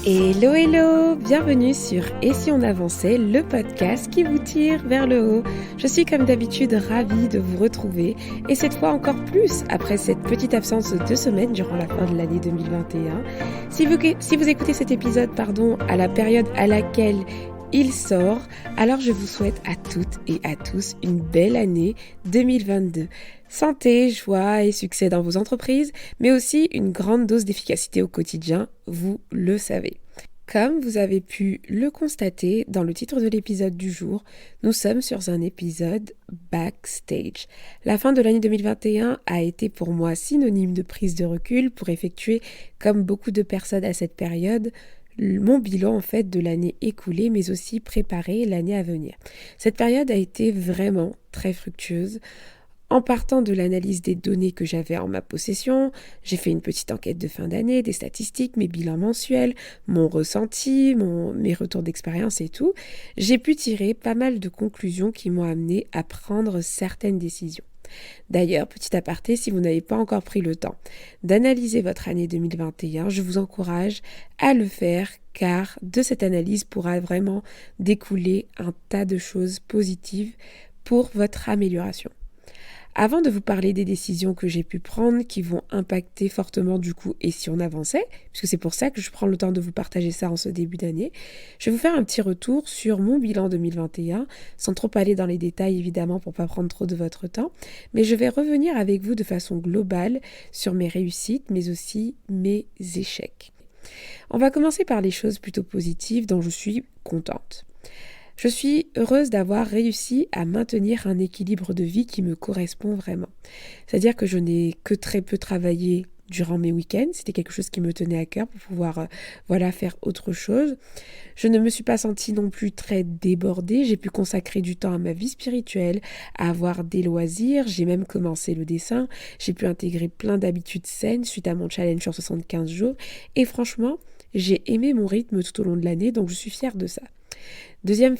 Hello hello, bienvenue sur Et si on avançait, le podcast qui vous tire vers le haut. Je suis comme d'habitude ravie de vous retrouver et cette fois encore plus après cette petite absence de 2 semaines durant la fin de l'année 2021. Si vous écoutez cet épisode à la période à laquelle il sort, alors je vous souhaite à toutes et à tous une belle année 2022. Santé, joie et succès dans vos entreprises, mais aussi une grande dose d'efficacité au quotidien, vous le savez. Comme vous avez pu le constater dans le titre de l'épisode du jour, nous sommes sur un épisode backstage. La fin de l'année 2021 a été pour moi synonyme de prise de recul pour effectuer, comme beaucoup de personnes à cette période, mon bilan en fait de l'année écoulée, mais aussi préparer l'année à venir. Cette période a été vraiment très fructueuse. En partant de l'analyse des données que j'avais en ma possession, j'ai fait une petite enquête de fin d'année, des statistiques, mes bilans mensuels, mon ressenti, mes retours d'expérience et tout. J'ai pu tirer pas mal de conclusions qui m'ont amené à prendre certaines décisions. D'ailleurs, petit aparté, si vous n'avez pas encore pris le temps d'analyser votre année 2021, je vous encourage à le faire car de cette analyse pourra vraiment découler un tas de choses positives pour votre amélioration. Avant de vous parler des décisions que j'ai pu prendre qui vont impacter fortement du coup et si on avançait, puisque c'est pour ça que je prends le temps de vous partager ça en ce début d'année, je vais vous faire un petit retour sur mon bilan 2021, sans trop aller dans les détails évidemment pour pas prendre trop de votre temps, mais je vais revenir avec vous de façon globale sur mes réussites mais aussi mes échecs. On va commencer par les choses plutôt positives dont je suis contente. Je suis heureuse d'avoir réussi à maintenir un équilibre de vie qui me correspond vraiment. C'est-à-dire que je n'ai que très peu travaillé durant mes week-ends. C'était quelque chose qui me tenait à cœur pour pouvoir faire autre chose. Je ne me suis pas sentie non plus très débordée. J'ai pu consacrer du temps à ma vie spirituelle, à avoir des loisirs. J'ai même commencé le dessin. J'ai pu intégrer plein d'habitudes saines suite à mon challenge sur 75 jours. Et franchement, j'ai aimé mon rythme tout au long de l'année, donc je suis fière de ça. Deuxième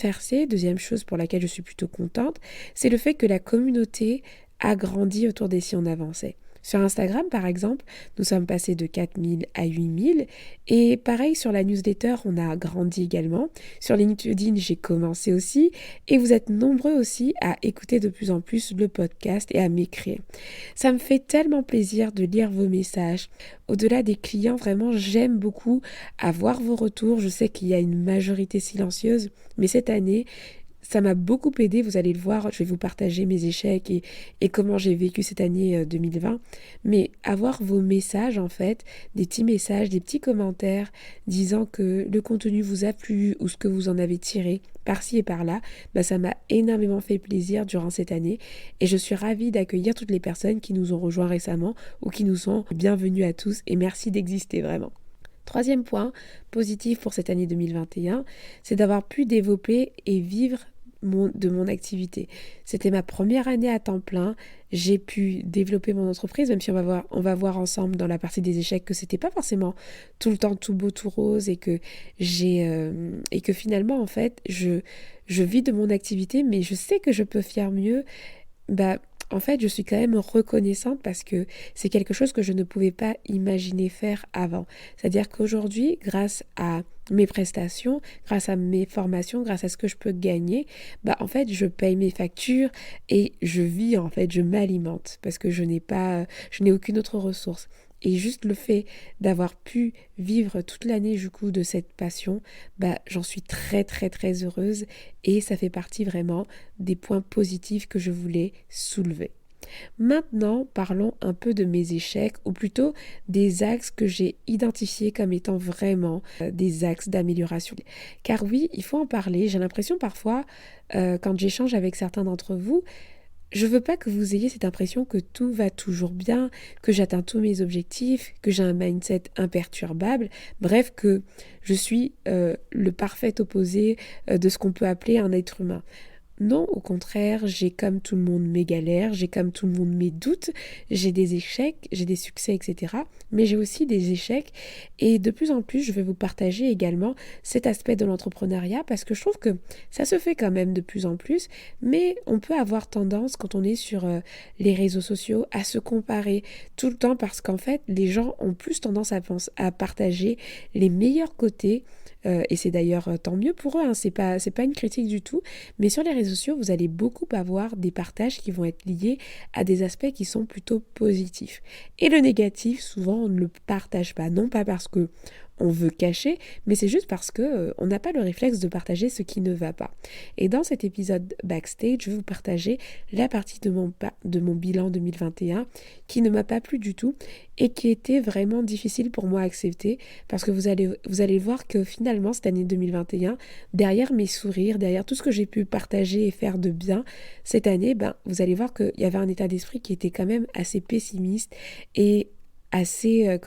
chose pour laquelle je suis plutôt contente, c'est le fait que la communauté a grandi autour des Si on avançait. Sur Instagram, par exemple, nous sommes passés de 4000 à 8000 et pareil sur la newsletter, on a grandi également. Sur LinkedIn, j'ai commencé aussi et vous êtes nombreux aussi à écouter de plus en plus le podcast et à m'écrire. Ça me fait tellement plaisir de lire vos messages. Au-delà des clients, vraiment, j'aime beaucoup avoir vos retours. Je sais qu'il y a une majorité silencieuse, mais cette année, ça m'a beaucoup aidé, vous allez le voir, je vais vous partager mes échecs et comment j'ai vécu cette année 2020. Mais avoir vos messages en fait, des petits messages, des petits commentaires disant que le contenu vous a plu ou ce que vous en avez tiré par-ci et par-là, ça m'a énormément fait plaisir durant cette année et je suis ravie d'accueillir toutes les personnes qui nous ont rejoints récemment ou qui nous sont bienvenus à tous et merci d'exister vraiment. Troisième point positif pour cette année 2021, c'est d'avoir pu développer et vivre de mon activité. C'était ma première année à temps plein. J'ai pu développer mon entreprise, même si on va voir ensemble dans la partie des échecs que c'était pas forcément tout le temps tout beau, tout rose et que et que finalement en fait je vis de mon activité, mais je sais que je peux faire mieux. En fait, je suis quand même reconnaissante parce que c'est quelque chose que je ne pouvais pas imaginer faire avant. C'est-à-dire qu'aujourd'hui, grâce à mes prestations, grâce à mes formations, grâce à ce que je peux gagner, en fait, je paye mes factures et je vis, en fait, je m'alimente parce que je n'ai aucune autre ressource. Et juste le fait d'avoir pu vivre toute l'année du coup de cette passion, j'en suis très très très heureuse et ça fait partie vraiment des points positifs que je voulais soulever. Maintenant, parlons un peu de mes échecs, ou plutôt des axes que j'ai identifiés comme étant vraiment des axes d'amélioration. Car oui, il faut en parler. J'ai l'impression parfois, quand j'échange avec certains d'entre vous, je veux pas que vous ayez cette impression que tout va toujours bien, que j'atteins tous mes objectifs, que j'ai un mindset imperturbable, bref, que je suis le parfait opposé de ce qu'on peut appeler un être humain. Non, au contraire, j'ai comme tout le monde mes galères, j'ai comme tout le monde mes doutes, j'ai des échecs, j'ai des succès, etc. Mais j'ai aussi des échecs et de plus en plus, je vais vous partager également cet aspect de l'entrepreneuriat parce que je trouve que ça se fait quand même de plus en plus, mais on peut avoir tendance quand on est sur les réseaux sociaux à se comparer tout le temps parce qu'en fait, les gens ont plus tendance à partager les meilleurs côtés. Et c'est d'ailleurs tant mieux pour eux, hein, c'est pas une critique du tout, mais sur les réseaux sociaux, vous allez beaucoup avoir des partages qui vont être liés à des aspects qui sont plutôt positifs. Et le négatif, souvent, on ne le partage pas, non pas parce que on veut cacher, mais c'est juste parce que on n'a pas le réflexe de partager ce qui ne va pas. Et dans cet épisode backstage, je vais vous partager la partie de mon bilan 2021 qui ne m'a pas plu du tout et qui était vraiment difficile pour moi à accepter parce que vous allez voir que finalement cette année 2021, derrière mes sourires, derrière tout ce que j'ai pu partager et faire de bien cette année, vous allez voir qu'il y avait un état d'esprit qui était quand même assez pessimiste et assez,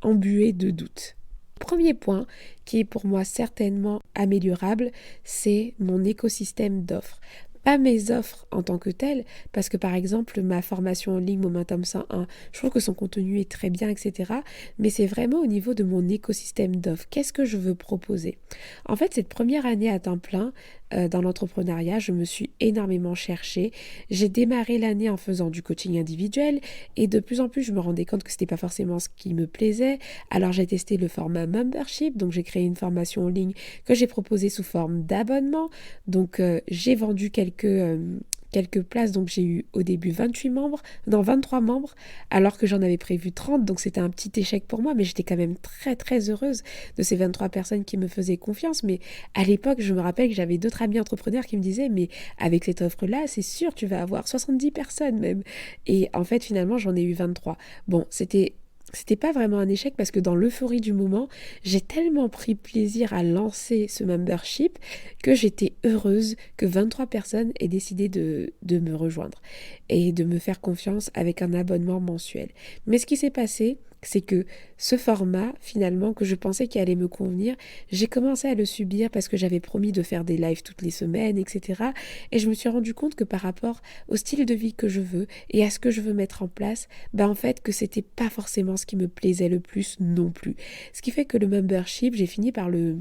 embué de doutes. Premier point qui est pour moi certainement améliorable, c'est mon écosystème d'offres. Pas mes offres en tant que telles, parce que par exemple ma formation en ligne Momentum 101, je trouve que son contenu est très bien, etc. Mais c'est vraiment au niveau de mon écosystème d'offres. Qu'est-ce que je veux proposer? En fait, cette première année à temps plein dans l'entrepreneuriat, je me suis énormément cherchée. J'ai démarré l'année en faisant du coaching individuel et de plus en plus, je me rendais compte que c'était pas forcément ce qui me plaisait. Alors j'ai testé le format membership, donc j'ai créé une formation en ligne que j'ai proposée sous forme d'abonnement. Donc j'ai vendu quelques places, donc j'ai eu au début 23 membres, alors que j'en avais prévu 30, donc c'était un petit échec pour moi, mais j'étais quand même très très heureuse de ces 23 personnes qui me faisaient confiance. Mais à l'époque, je me rappelle que j'avais d'autres amis entrepreneurs qui me disaient, mais avec cette offre-là, c'est sûr, tu vas avoir 70 personnes même. Et en fait, finalement, j'en ai eu 23. Bon, c'était pas vraiment un échec parce que dans l'euphorie du moment, j'ai tellement pris plaisir à lancer ce membership que j'étais heureuse que 23 personnes aient décidé de me rejoindre et de me faire confiance avec un abonnement mensuel. Mais ce qui s'est passé, c'est que ce format, finalement, que je pensais qu'il allait me convenir, j'ai commencé à le subir parce que j'avais promis de faire des lives toutes les semaines, etc. Et je me suis rendu compte que par rapport au style de vie que je veux et à ce que je veux mettre en place, en fait, que c'était pas forcément ce qui me plaisait le plus non plus. Ce qui fait que le membership, j'ai fini par le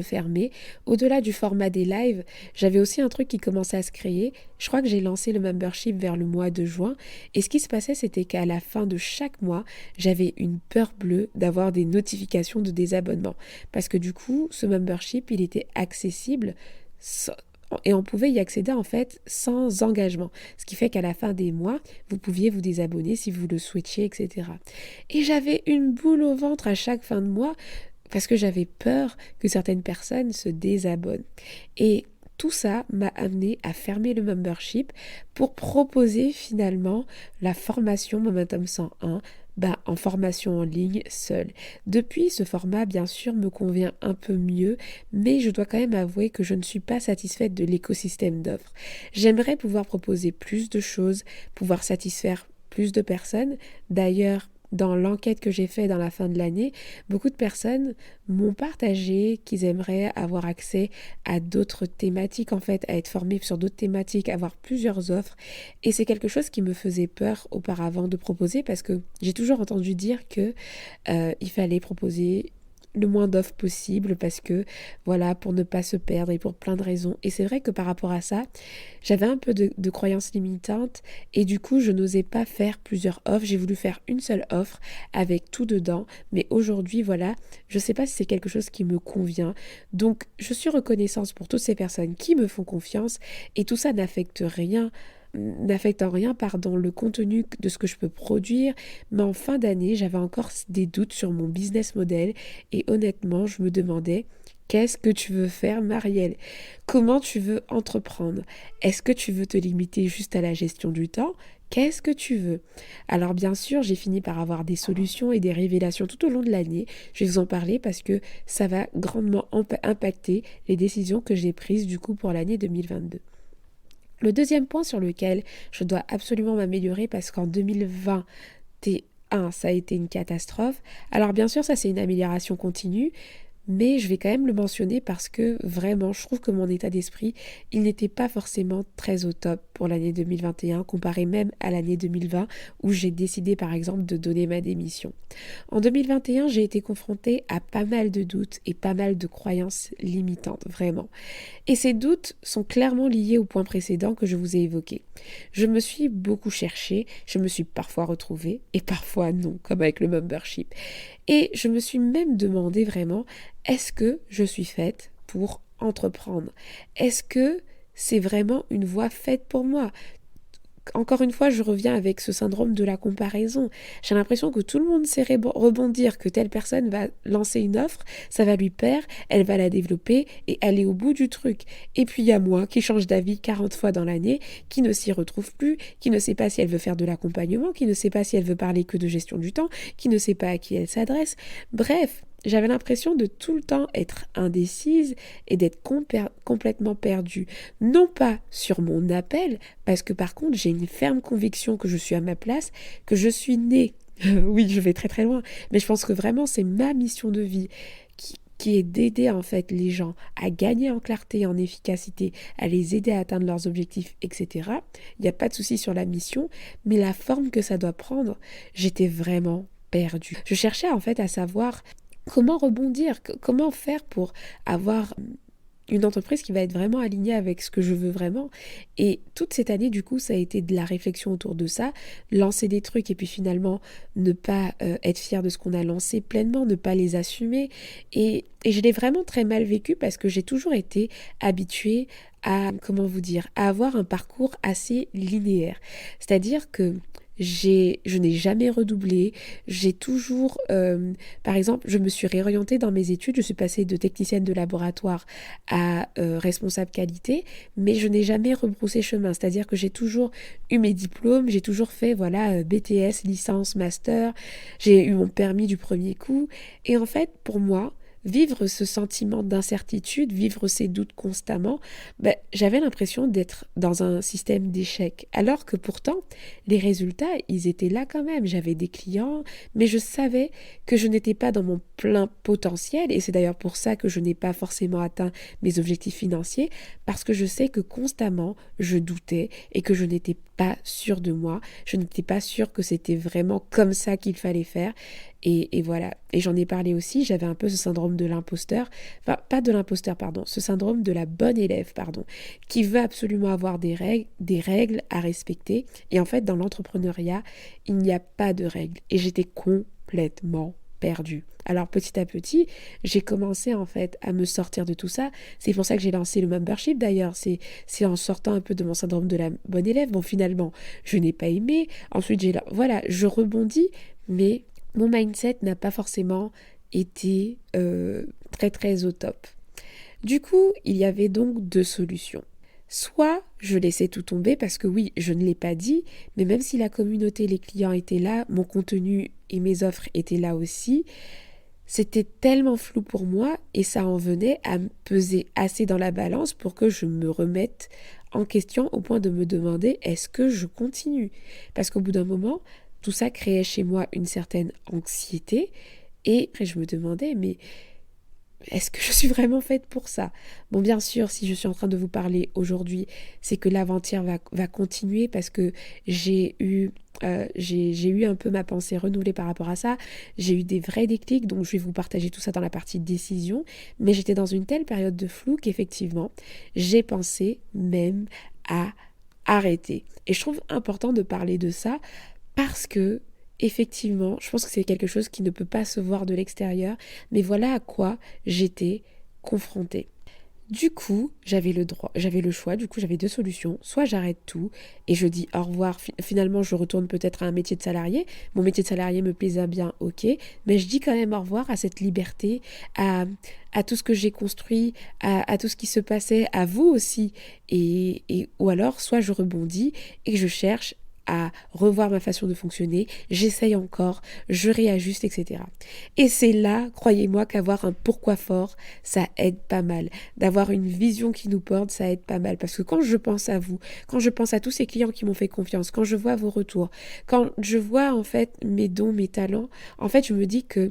fermer. Au-delà du format des lives, j'avais aussi un truc qui commençait à se créer. Je crois que j'ai lancé le membership vers le mois de juin. Et ce qui se passait, c'était qu'à la fin de chaque mois, j'avais une peur bleue d'avoir des notifications de désabonnement. Parce que du coup, ce membership, il était accessible et on pouvait y accéder en fait sans engagement. Ce qui fait qu'à la fin des mois, vous pouviez vous désabonner si vous le souhaitiez, etc. Et j'avais une boule au ventre à chaque fin de mois parce que j'avais peur que certaines personnes se désabonnent. Et tout ça m'a amené à fermer le membership pour proposer finalement la formation Momentum 101 en formation en ligne seule. Depuis, ce format, bien sûr, me convient un peu mieux, mais je dois quand même avouer que je ne suis pas satisfaite de l'écosystème d'offres. J'aimerais pouvoir proposer plus de choses, pouvoir satisfaire plus de personnes. D'ailleurs, dans l'enquête que j'ai faite dans la fin de l'année, beaucoup de personnes m'ont partagé qu'ils aimeraient avoir accès à d'autres thématiques, en fait, à être formés sur d'autres thématiques, avoir plusieurs offres. Et c'est quelque chose qui me faisait peur auparavant de proposer parce que j'ai toujours entendu dire que il fallait proposer le moins d'offres possible parce que voilà, pour ne pas se perdre et pour plein de raisons. Et c'est vrai que par rapport à ça, j'avais un peu de croyances limitantes et du coup je n'osais pas faire plusieurs offres. J'ai voulu faire une seule offre avec tout dedans, mais aujourd'hui voilà, je sais pas si c'est quelque chose qui me convient. Donc je suis reconnaissante pour toutes ces personnes qui me font confiance et tout ça n'affecte en rien le contenu de ce que je peux produire, mais en fin d'année, j'avais encore des doutes sur mon business model et honnêtement, je me demandais qu'est-ce que tu veux faire, Marielle? Comment tu veux entreprendre? Est-ce que tu veux te limiter juste à la gestion du temps? Qu'est-ce que tu veux? Alors bien sûr, j'ai fini par avoir des solutions et des révélations tout au long de l'année. Je vais vous en parler parce que ça va grandement impacter les décisions que j'ai prises du coup pour l'année 2022. Le deuxième point sur lequel je dois absolument m'améliorer parce qu'en 2021, ça a été une catastrophe. Alors bien sûr, ça c'est une amélioration continue, mais je vais quand même le mentionner parce que vraiment, je trouve que mon état d'esprit, il n'était pas forcément très au top pour l'année 2021, comparé même à l'année 2020, où j'ai décidé par exemple de donner ma démission. En 2021, j'ai été confrontée à pas mal de doutes et pas mal de croyances limitantes, vraiment. Et ces doutes sont clairement liés au point précédent que je vous ai évoqué. Je me suis beaucoup cherchée, je me suis parfois retrouvée et parfois non, comme avec le membership. Et je me suis même demandé vraiment, est-ce que je suis faite pour entreprendre? Est-ce que c'est vraiment une voie faite pour moi? Encore une fois, je reviens avec ce syndrome de la comparaison. J'ai l'impression que tout le monde sait rebondir, que telle personne va lancer une offre, ça va lui plaire, elle va la développer et aller au bout du truc. Et puis il y a moi qui change d'avis 40 fois dans l'année, qui ne s'y retrouve plus, qui ne sait pas si elle veut faire de l'accompagnement, qui ne sait pas si elle veut parler que de gestion du temps, qui ne sait pas à qui elle s'adresse. Bref, j'avais l'impression de tout le temps être indécise et d'être complètement perdue. Non pas sur mon appel, parce que par contre j'ai une ferme conviction que je suis à ma place, que je suis née. Oui, je vais très très loin, mais je pense que vraiment c'est ma mission de vie qui est d'aider en fait les gens à gagner en clarté, en efficacité, à les aider à atteindre leurs objectifs, etc. Il n'y a pas de souci sur la mission, mais la forme que ça doit prendre, j'étais vraiment perdue. Je cherchais en fait à savoir comment rebondir, comment faire pour avoir une entreprise qui va être vraiment alignée avec ce que je veux vraiment. Et toute cette année, du coup, ça a été de la réflexion autour de ça, lancer des trucs et puis finalement ne pas être fier de ce qu'on a lancé pleinement, ne pas les assumer. Et je l'ai vraiment très mal vécu parce que j'ai toujours été habituée à, comment vous dire, à avoir un parcours assez linéaire. C'est-à-dire que je n'ai jamais redoublé, j'ai toujours, par exemple, je me suis réorientée dans mes études, je suis passée de technicienne de laboratoire à responsable qualité, mais je n'ai jamais rebroussé chemin, c'est-à-dire que j'ai toujours eu mes diplômes, j'ai toujours fait, voilà, BTS, licence, master, j'ai eu mon permis du premier coup, et en fait, pour moi, vivre ce sentiment d'incertitude, vivre ces doutes constamment, j'avais l'impression d'être dans un système d'échec. Alors que pourtant, les résultats, ils étaient là quand même. J'avais des clients, mais je savais que je n'étais pas dans mon plein potentiel. Et c'est d'ailleurs pour ça que je n'ai pas forcément atteint mes objectifs financiers, parce que je sais que constamment, je doutais et que je n'étais pas sûre de moi. Je n'étais pas sûre que c'était vraiment comme ça qu'il fallait faire. Et voilà. Et j'en ai parlé aussi, j'avais un peu ce syndrome de l'imposteur, enfin pas de l'imposteur, pardon, ce syndrome de la bonne élève, pardon, qui veut absolument avoir des règles à respecter. Et en fait, dans l'entrepreneuriat, il n'y a pas de règles. Et j'étais complètement perdue. Alors petit à petit, j'ai commencé en fait à me sortir de tout ça. C'est pour ça que j'ai lancé le membership d'ailleurs. C'est en sortant un peu de mon syndrome de la bonne élève. Bon, finalement, je n'ai pas aimé. Ensuite, voilà, je rebondis, mais mon mindset n'a pas forcément été très très au top. Du coup, il y avait donc deux solutions. Soit je laissais tout tomber parce que oui, je ne l'ai pas dit, mais même si la communauté, les clients étaient là, mon contenu et mes offres étaient là aussi, c'était tellement flou pour moi et ça en venait à me peser assez dans la balance pour que je me remette en question au point de me demander est-ce que je continue? Parce qu'au bout d'un moment, tout ça créait chez moi une certaine anxiété et après je me demandais mais est-ce que je suis vraiment faite pour ça? Bon, bien sûr, si je suis en train de vous parler aujourd'hui, c'est que l'aventure va continuer parce que j'ai eu un peu ma pensée renouvelée par rapport à ça. J'ai eu des vrais déclics, donc je vais vous partager tout ça dans la partie décision. Mais j'étais dans une telle période de flou qu'effectivement, j'ai pensé même à arrêter. Et je trouve important de parler de ça parce que effectivement, je pense que c'est quelque chose qui ne peut pas se voir de l'extérieur, mais voilà à quoi j'étais confrontée. Du coup, j'avais le choix, du coup j'avais deux solutions. Soit j'arrête tout et je dis au revoir, finalement je retourne peut-être à un métier de salarié. Mon métier de salarié me plaisait bien, ok, mais je dis quand même au revoir à cette liberté, à tout ce que j'ai construit, à tout ce qui se passait, à vous aussi. Ou alors, soit je rebondis et je cherche à revoir ma façon de fonctionner, j'essaye encore, je réajuste, etc. Et c'est là, croyez-moi, qu'avoir un pourquoi fort, ça aide pas mal. D'avoir une vision qui nous porte, ça aide pas mal. Parce que quand je pense à vous, quand je pense à tous ces clients qui m'ont fait confiance, quand je vois vos retours, quand je vois en fait mes dons, mes talents, en fait je me dis que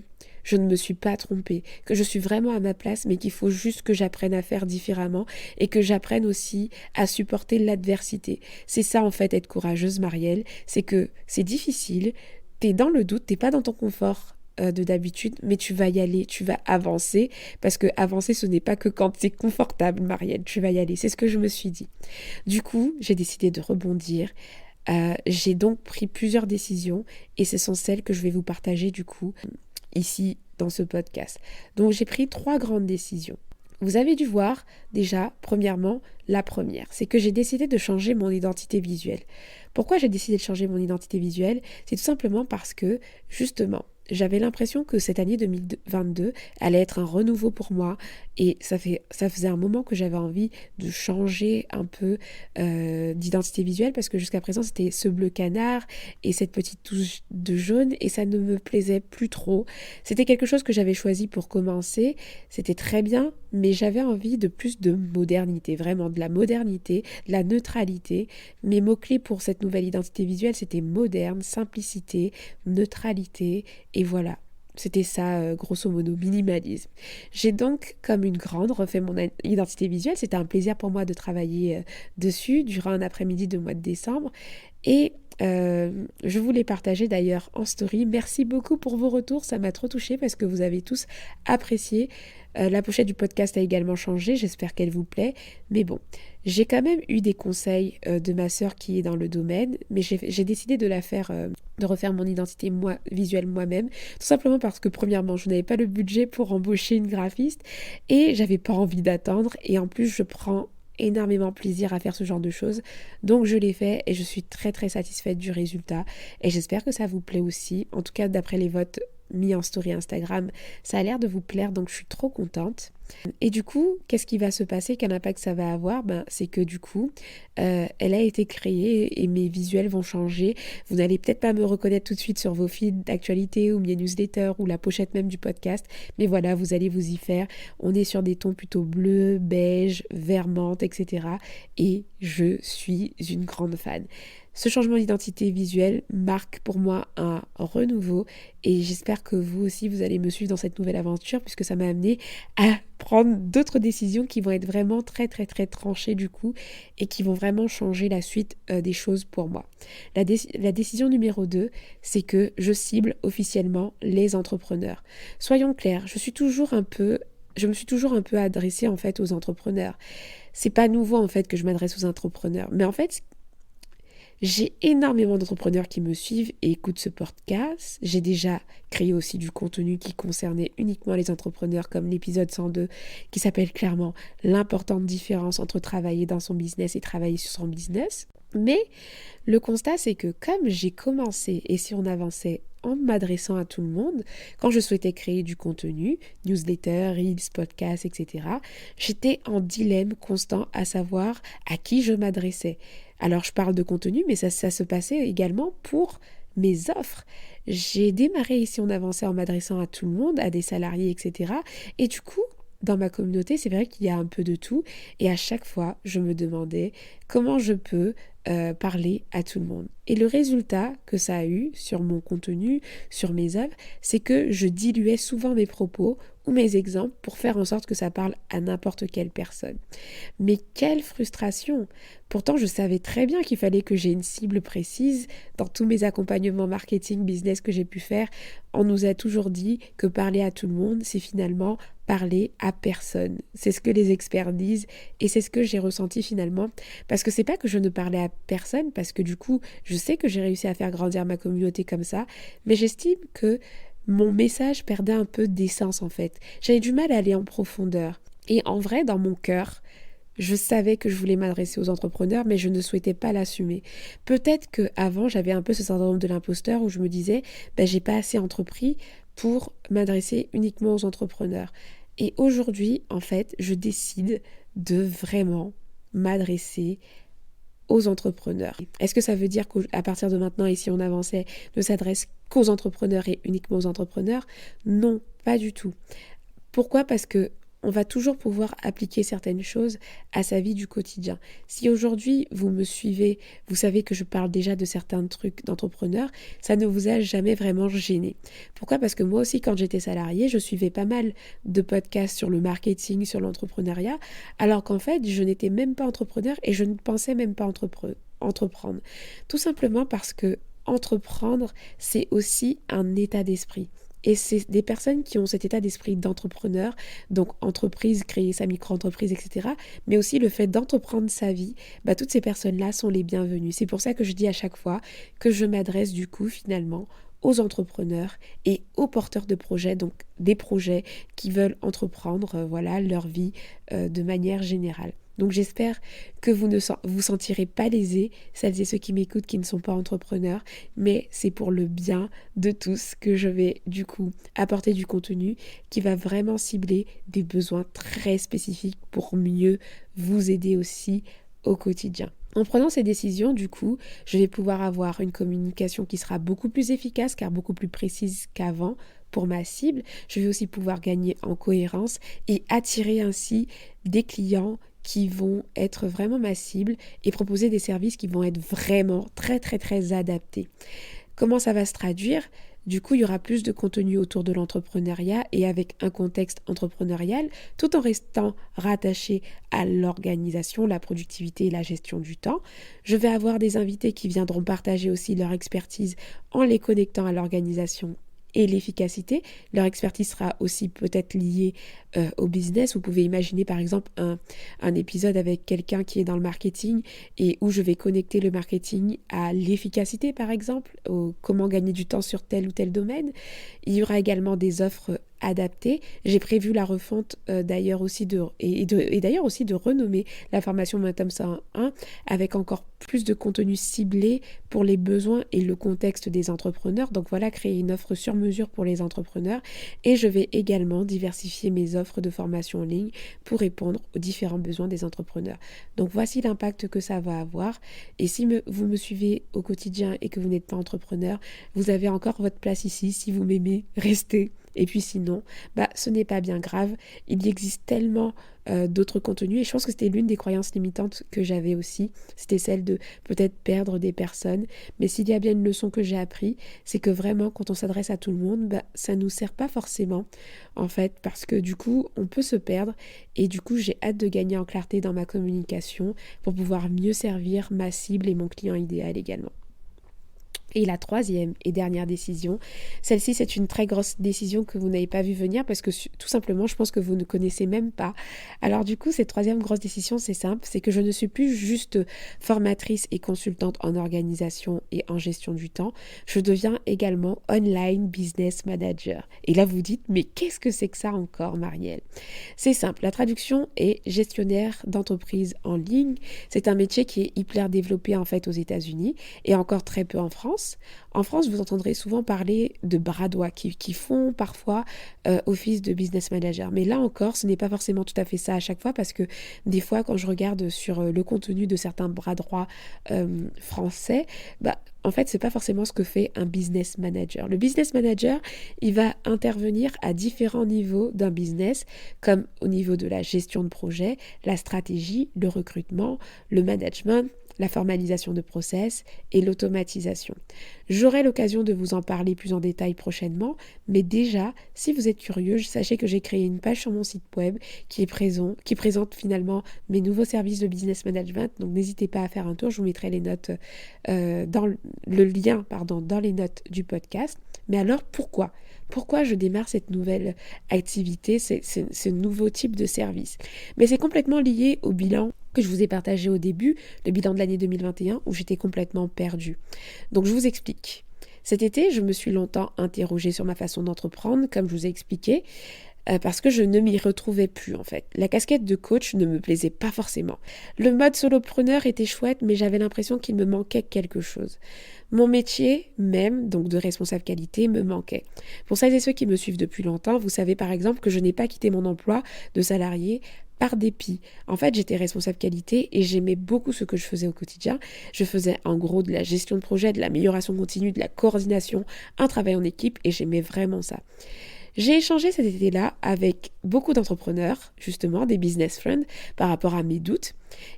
je ne me suis pas trompée, que je suis vraiment à ma place, mais qu'il faut juste que j'apprenne à faire différemment et que j'apprenne aussi à supporter l'adversité. C'est ça en fait être courageuse, Marielle, c'est que c'est difficile, t'es dans le doute, t'es pas dans ton confort de d'habitude, mais tu vas y aller, tu vas avancer, parce que avancer ce n'est pas que quand c'est confortable, Marielle, tu vas y aller, c'est ce que je me suis dit. Du coup, j'ai décidé de rebondir. J'ai donc pris plusieurs décisions et ce sont celles que je vais vous partager du coup ici dans ce podcast. Donc j'ai pris 3 grandes décisions. Vous avez dû voir déjà, premièrement, la première, c'est que j'ai décidé de changer mon identité visuelle. Pourquoi j'ai décidé de changer mon identité visuelle? C'est tout simplement parce que, justement, j'avais l'impression que cette année 2022 allait être un renouveau pour moi et ça faisait un moment que j'avais envie de changer un peu d'identité visuelle parce que jusqu'à présent c'était ce bleu canard et cette petite touche de jaune et ça ne me plaisait plus trop. C'était quelque chose que j'avais choisi pour commencer, c'était très bien, mais j'avais envie de plus de modernité, vraiment de la modernité, de la neutralité. Mes mots-clés pour cette nouvelle identité visuelle, c'était moderne, simplicité, neutralité, et voilà. C'était ça, grosso modo, minimalisme. J'ai donc, comme une grande, refait mon identité visuelle. C'était un plaisir pour moi de travailler dessus durant un après-midi de mois de décembre. Et je voulais partager d'ailleurs en story. Merci beaucoup pour vos retours, ça m'a trop touchée parce que vous avez tous apprécié. La pochette du podcast a également changé, j'espère qu'elle vous plaît. Mais bon, j'ai quand même eu des conseils de ma sœur qui est dans le domaine, mais j'ai décidé de la faire, de refaire mon identité visuelle moi-même, tout simplement parce que premièrement, je n'avais pas le budget pour embaucher une graphiste et j'avais pas envie d'attendre. Et en plus, je prends énormément plaisir à faire ce genre de choses. Donc je l'ai fait et je suis très très satisfaite du résultat. Et j'espère que ça vous plaît aussi. En tout cas, d'après les votes mis en story Instagram, ça a l'air de vous plaire, donc je suis trop contente. Et du coup, qu'est-ce qui va se passer? Quel impact ça va avoir? C'est que du coup, elle a été créée et mes visuels vont changer. Vous n'allez peut-être pas me reconnaître tout de suite sur vos feeds d'actualité ou mes newsletters ou la pochette même du podcast, mais voilà, vous allez vous y faire. On est sur des tons plutôt bleus, beige, vert menthe, etc. Et je suis une grande fan. Ce changement d'identité visuelle marque pour moi un renouveau et j'espère que vous aussi vous allez me suivre dans cette nouvelle aventure puisque ça m'a amené à prendre d'autres décisions qui vont être vraiment très très très tranchées du coup et qui vont vraiment changer la suite des choses pour moi. La décision numéro 2, c'est que je cible officiellement les entrepreneurs. Soyons clairs, je me suis toujours un peu adressée en fait aux entrepreneurs. C'est pas nouveau en fait que je m'adresse aux entrepreneurs, mais en fait j'ai énormément d'entrepreneurs qui me suivent et écoutent ce podcast. J'ai déjà créé aussi du contenu qui concernait uniquement les entrepreneurs, comme l'épisode 102 qui s'appelle clairement l'importante différence entre travailler dans son business et travailler sur son business. Mais le constat, c'est que comme j'ai commencé et si on avançait en m'adressant à tout le monde, quand je souhaitais créer du contenu, newsletter, reels, podcasts, etc., j'étais en dilemme constant à savoir à qui je m'adressais. Alors je parle de contenu, mais ça se passait également pour mes offres. J'ai démarré ici on avançait en m'adressant à tout le monde, à des salariés, etc. Et du coup, dans ma communauté, c'est vrai qu'il y a un peu de tout. Et à chaque fois, je me demandais comment je peux parler à tout le monde. Et le résultat que ça a eu sur mon contenu, sur mes œuvres, c'est que je diluais souvent mes propos ou mes exemples pour faire en sorte que ça parle à n'importe quelle personne. Mais quelle frustration! Pourtant, je savais très bien qu'il fallait que j'ai une cible précise. Dans tous mes accompagnements marketing, business que j'ai pu faire, on nous a toujours dit que parler à tout le monde, c'est finalement parler à personne. C'est ce que les experts disent et c'est ce que j'ai ressenti finalement. Parce que c'est pas que je ne parlais à personne, parce que du coup, je sais que j'ai réussi à faire grandir ma communauté comme ça, mais j'estime que mon message perdait un peu d'essence en fait. J'avais du mal à aller en profondeur. Et en vrai, dans mon cœur, je savais que je voulais m'adresser aux entrepreneurs, mais je ne souhaitais pas l'assumer. Peut-être qu'avant, j'avais un peu ce syndrome de l'imposteur où je me disais, j'ai pas assez entrepris pour m'adresser uniquement aux entrepreneurs. Et aujourd'hui, en fait, je décide de vraiment m'adresser aux entrepreneurs. Est-ce que ça veut dire qu'à partir de maintenant, et si on avançait, ne s'adresse qu'aux entrepreneurs et uniquement aux entrepreneurs? Non, pas du tout. Pourquoi? Parce que on va toujours pouvoir appliquer certaines choses à sa vie du quotidien. Si aujourd'hui vous me suivez, vous savez que je parle déjà de certains trucs d'entrepreneur, ça ne vous a jamais vraiment gêné. Pourquoi ? Parce que moi aussi, quand j'étais salariée, je suivais pas mal de podcasts sur le marketing, sur l'entrepreneuriat, alors qu'en fait, je n'étais même pas entrepreneur et je ne pensais même pas entreprendre. Tout simplement parce que entreprendre, c'est aussi un état d'esprit. Et c'est des personnes qui ont cet état d'esprit d'entrepreneur, donc entreprise, créer sa micro-entreprise, etc. Mais aussi le fait d'entreprendre sa vie, toutes ces personnes-là sont les bienvenues. C'est pour ça que je dis à chaque fois que je m'adresse du coup finalement aux entrepreneurs et aux porteurs de projets, donc des projets qui veulent entreprendre leur vie de manière générale. Donc j'espère que vous ne vous sentirez pas lésés, celles et ceux qui m'écoutent qui ne sont pas entrepreneurs, mais c'est pour le bien de tous que je vais du coup apporter du contenu qui va vraiment cibler des besoins très spécifiques pour mieux vous aider aussi au quotidien. En prenant ces décisions, du coup, je vais pouvoir avoir une communication qui sera beaucoup plus efficace car beaucoup plus précise qu'avant pour ma cible. Je vais aussi pouvoir gagner en cohérence et attirer ainsi des clients qui vont être vraiment ma cible et proposer des services qui vont être vraiment très très très adaptés. Comment ça va se traduire ? Du coup, il y aura plus de contenu autour de l'entrepreneuriat et avec un contexte entrepreneurial, tout en restant rattaché à l'organisation, la productivité et la gestion du temps. Je vais avoir des invités qui viendront partager aussi leur expertise en les connectant à l'organisation et l'efficacité. Leur expertise sera aussi peut-être liée au business. Vous pouvez imaginer par exemple un épisode avec quelqu'un qui est dans le marketing et où je vais connecter le marketing à l'efficacité par exemple, au comment gagner du temps sur tel ou tel domaine. Il y aura également des offres adaptées. J'ai prévu la refonte d'ailleurs aussi de renommer la formation Momentum 101 avec encore plus de contenu ciblé pour les besoins et le contexte des entrepreneurs. Donc voilà, créer une offre sur mesure pour les entrepreneurs. Et je vais également diversifier mes offres de formation en ligne pour répondre aux différents besoins des entrepreneurs. Donc voici l'impact que ça va avoir. Et si vous me suivez au quotidien et que vous n'êtes pas entrepreneur, vous avez encore votre place ici. Si vous m'aimez, restez. Et puis sinon, ce n'est pas bien grave. Il existe tellement d'autres contenus et je pense que c'était l'une des croyances limitantes que j'avais aussi. C'était celle de peut-être perdre des personnes. Mais s'il y a bien une leçon que j'ai appris, c'est que vraiment quand on s'adresse à tout le monde, ça ne nous sert pas forcément en fait parce que du coup on peut se perdre et du coup j'ai hâte de gagner en clarté dans ma communication pour pouvoir mieux servir ma cible et mon client idéal également. Et la troisième et dernière décision, celle-ci c'est une très grosse décision que vous n'avez pas vu venir parce que tout simplement je pense que vous ne connaissez même pas. Alors du coup cette troisième grosse décision c'est simple, c'est que je ne suis plus juste formatrice et consultante en organisation et en gestion du temps, je deviens également online business manager. Et là vous dites mais qu'est-ce que c'est que ça encore Marielle ? C'est simple, la traduction est gestionnaire d'entreprise en ligne, c'est un métier qui est hyper développé en fait aux États-Unis et encore très peu en France. En France, vous entendrez souvent parler de bras droits qui font parfois office de business manager. Mais là encore, ce n'est pas forcément tout à fait ça à chaque fois parce que des fois, quand je regarde sur le contenu de certains bras droits français, en fait, c'est pas forcément ce que fait un business manager. Le business manager, il va intervenir à différents niveaux d'un business, comme au niveau de la gestion de projet, la stratégie, le recrutement, le management, la formalisation de process et l'automatisation. J'aurai l'occasion de vous en parler plus en détail prochainement, mais déjà, si vous êtes curieux, sachez que j'ai créé une page sur mon site web qui présente finalement mes nouveaux services de business management, donc n'hésitez pas à faire un tour, je vous mettrai les notes dans les notes du podcast. Mais alors pourquoi je démarre cette nouvelle activité, ce nouveau type de service ? Mais c'est complètement lié au bilan que je vous ai partagé au début, le bilan de l'année 2021, où j'étais complètement perdue. Donc je vous explique. Cet été, je me suis longtemps interrogée sur ma façon d'entreprendre, comme je vous ai expliqué, parce que je ne m'y retrouvais plus en fait. La casquette de coach ne me plaisait pas forcément. Le mode solopreneur était chouette, mais j'avais l'impression qu'il me manquait quelque chose. Mon métier même, donc de responsable qualité, me manquait. Pour celles et ceux qui me suivent depuis longtemps, vous savez par exemple que je n'ai pas quitté mon emploi de salarié par dépit. En fait, j'étais responsable qualité et j'aimais beaucoup ce que je faisais au quotidien. Je faisais en gros de la gestion de projet, de l'amélioration continue, de la coordination, un travail en équipe et j'aimais vraiment ça. J'ai échangé cet été-là avec beaucoup d'entrepreneurs, justement, des business friends, par rapport à mes doutes.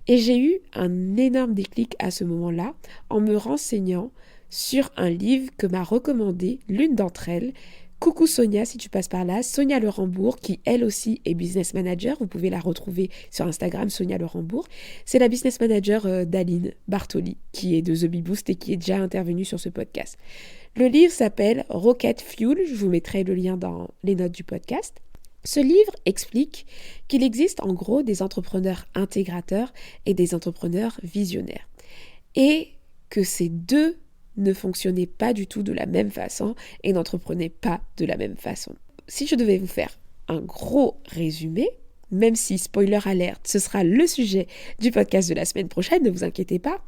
Et j'ai eu un énorme déclic à ce moment-là en me renseignant sur un livre que m'a recommandé l'une d'entre elles. Coucou Sonia, si tu passes par là, Sonia Lerambourg, qui elle aussi est business manager. Vous pouvez la retrouver sur Instagram, Sonia Lerambourg. C'est la business manager d'Aline Bartoli, qui est de The Bee Boost et qui est déjà intervenue sur ce podcast. Le livre s'appelle Rocket Fuel, je vous mettrai le lien dans les notes du podcast. Ce livre explique qu'il existe en gros des entrepreneurs intégrateurs et des entrepreneurs visionnaires. Et que ces deux ne fonctionnaient pas du tout de la même façon et n'entreprenaient pas de la même façon. Si je devais vous faire un gros résumé, même si, spoiler alert, ce sera le sujet du podcast de la semaine prochaine, ne vous inquiétez pas,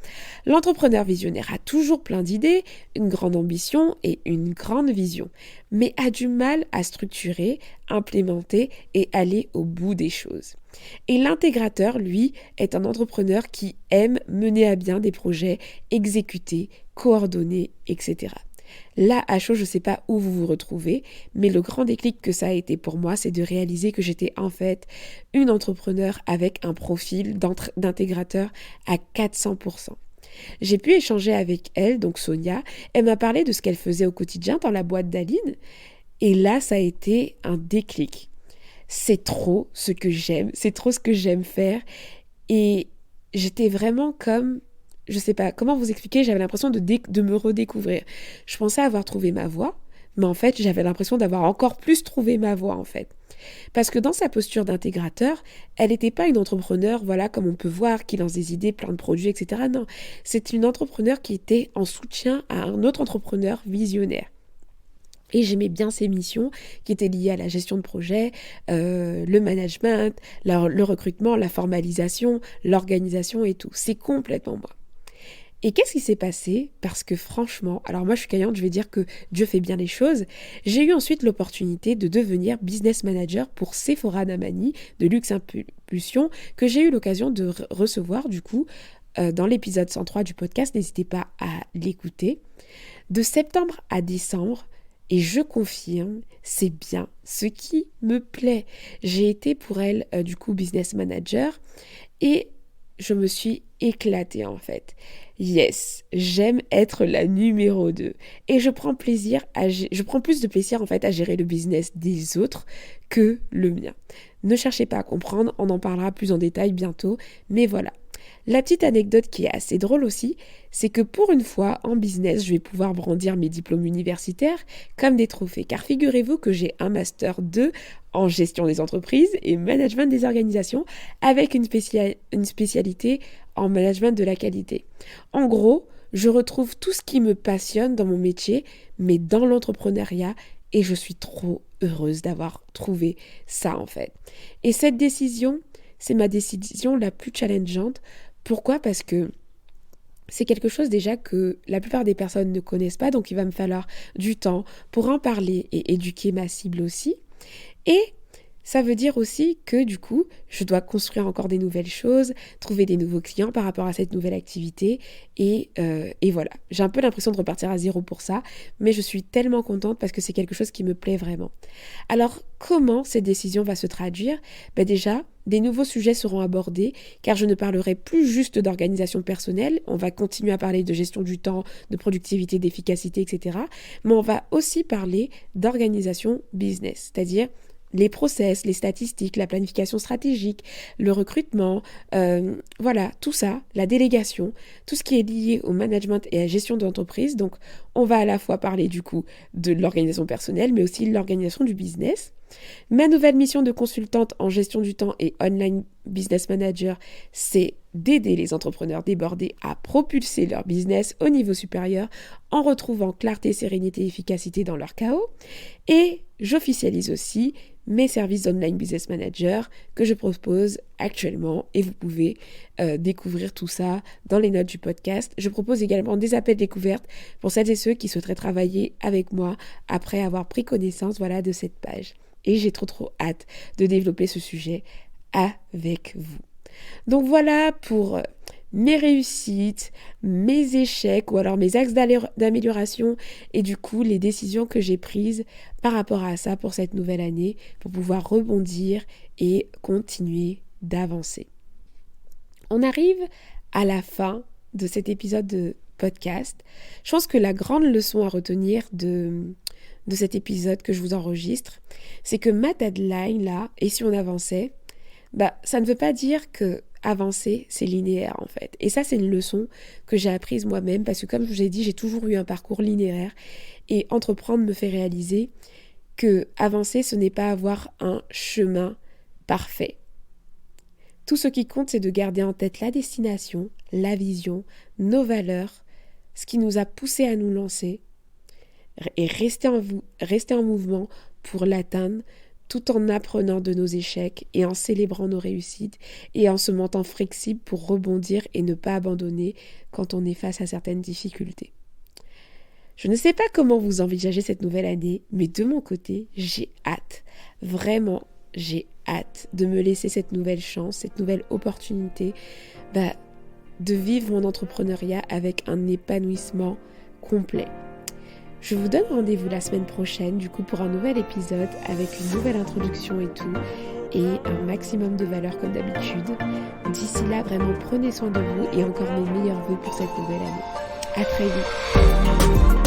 l'entrepreneur visionnaire a toujours plein d'idées, une grande ambition et une grande vision, mais a du mal à structurer, implémenter et aller au bout des choses. Et l'intégrateur, lui, est un entrepreneur qui aime mener à bien des projets, exécuter, coordonner, etc. Là, à chaud, je ne sais pas où vous vous retrouvez, mais le grand déclic que ça a été pour moi, c'est de réaliser que j'étais en fait une entrepreneur avec un profil d'intégrateur à 400%. J'ai pu échanger avec elle, donc Sonia, elle m'a parlé de ce qu'elle faisait au quotidien dans la boîte d'Aline, et là, ça a été un déclic. C'est trop ce que j'aime, c'est trop ce que j'aime faire, et j'étais vraiment comme... Je sais pas comment vous expliquer, j'avais l'impression de me redécouvrir. Je pensais avoir trouvé ma voie, mais en fait, j'avais l'impression d'avoir encore plus trouvé ma voie, en fait. Parce que dans sa posture d'intégrateur, elle n'était pas une entrepreneur, voilà, comme on peut voir, qui lance des idées, plein de produits, etc. Non, c'est une entrepreneur qui était en soutien à un autre entrepreneur visionnaire. Et j'aimais bien ces missions qui étaient liées à la gestion de projet, le management, le recrutement, la formalisation, l'organisation et tout. C'est complètement moi. Et qu'est-ce qui s'est passé? Parce que franchement, alors moi je suis croyante, je vais dire que Dieu fait bien les choses. J'ai eu ensuite l'opportunité de devenir business manager pour Sephora Damani de Luxe Impulsion, que j'ai eu l'occasion de recevoir du coup dans l'épisode 103 du podcast. N'hésitez pas à l'écouter. De septembre à décembre, et je confirme, c'est bien ce qui me plaît. J'ai été pour elle du coup business manager et je me suis éclatée en fait. Yes, j'aime être la numéro 2 et je prends plus de plaisir en fait à gérer le business des autres que le mien. Ne cherchez pas à comprendre, on en parlera plus en détail bientôt, mais voilà. La petite anecdote qui est assez drôle aussi, c'est que pour une fois, en business, je vais pouvoir brandir mes diplômes universitaires comme des trophées. Car figurez-vous que j'ai un Master 2 en gestion des entreprises et management des organisations avec une spécialité en management de la qualité. En gros, je retrouve tout ce qui me passionne dans mon métier, mais dans l'entrepreneuriat, et je suis trop heureuse d'avoir trouvé ça en fait. Et cette décision, c'est ma décision la plus challengeante. Pourquoi? Parce que c'est quelque chose déjà que la plupart des personnes ne connaissent pas, donc il va me falloir du temps pour en parler et éduquer ma cible aussi. Et ça veut dire aussi que du coup, je dois construire encore des nouvelles choses, trouver des nouveaux clients par rapport à cette nouvelle activité. Et voilà, j'ai un peu l'impression de repartir à zéro pour ça, mais je suis tellement contente parce que c'est quelque chose qui me plaît vraiment. Alors, comment cette décision va se traduire? Déjà, des nouveaux sujets seront abordés, car je ne parlerai plus juste d'organisation personnelle, on va continuer à parler de gestion du temps, de productivité, d'efficacité, etc. Mais on va aussi parler d'organisation business, c'est-à-dire les process, les statistiques, la planification stratégique, le recrutement, voilà, tout ça, la délégation, tout ce qui est lié au management et à la gestion d'entreprise. Donc, on va à la fois parler du coup de l'organisation personnelle, mais aussi de l'organisation du business. Ma nouvelle mission de consultante en gestion du temps et online business manager, c'est d'aider les entrepreneurs débordés à propulser leur business au niveau supérieur en retrouvant clarté, sérénité et efficacité dans leur chaos. Et j'officialise aussi mes services d'online business manager que je propose actuellement et vous pouvez découvrir tout ça dans les notes du podcast. Je propose également des appels découvertes pour celles et ceux qui souhaiteraient travailler avec moi après avoir pris connaissance de cette page. Et j'ai trop hâte de développer ce sujet avec vous. Donc voilà pour mes réussites, mes échecs ou alors mes axes d'amélioration et du coup les décisions que j'ai prises par rapport à ça pour cette nouvelle année pour pouvoir rebondir et continuer d'avancer. On arrive à la fin de cet épisode de podcast. Je pense que la grande leçon à retenir de cet épisode que je vous enregistre, c'est que ma deadline là, et si on avançait, ça ne veut pas dire que avancer, c'est linéaire en fait. Et ça, c'est une leçon que j'ai apprise moi-même parce que comme je vous ai dit, j'ai toujours eu un parcours linéaire et entreprendre me fait réaliser que avancer, ce n'est pas avoir un chemin parfait. Tout ce qui compte, c'est de garder en tête la destination, la vision, nos valeurs, ce qui nous a poussé à nous lancer et rester en mouvement pour l'atteindre tout en apprenant de nos échecs et en célébrant nos réussites et en se montant flexible pour rebondir et ne pas abandonner quand on est face à certaines difficultés. Je ne sais pas comment vous envisagez cette nouvelle année, mais de mon côté, j'ai hâte. Vraiment, j'ai hâte de me laisser cette nouvelle chance, cette nouvelle opportunité de vivre mon entrepreneuriat avec un épanouissement complet. Je vous donne rendez-vous la semaine prochaine, du coup, pour un nouvel épisode avec une nouvelle introduction et tout, et un maximum de valeur comme d'habitude. D'ici là, vraiment, prenez soin de vous et encore mes meilleurs vœux pour cette nouvelle année. À très vite.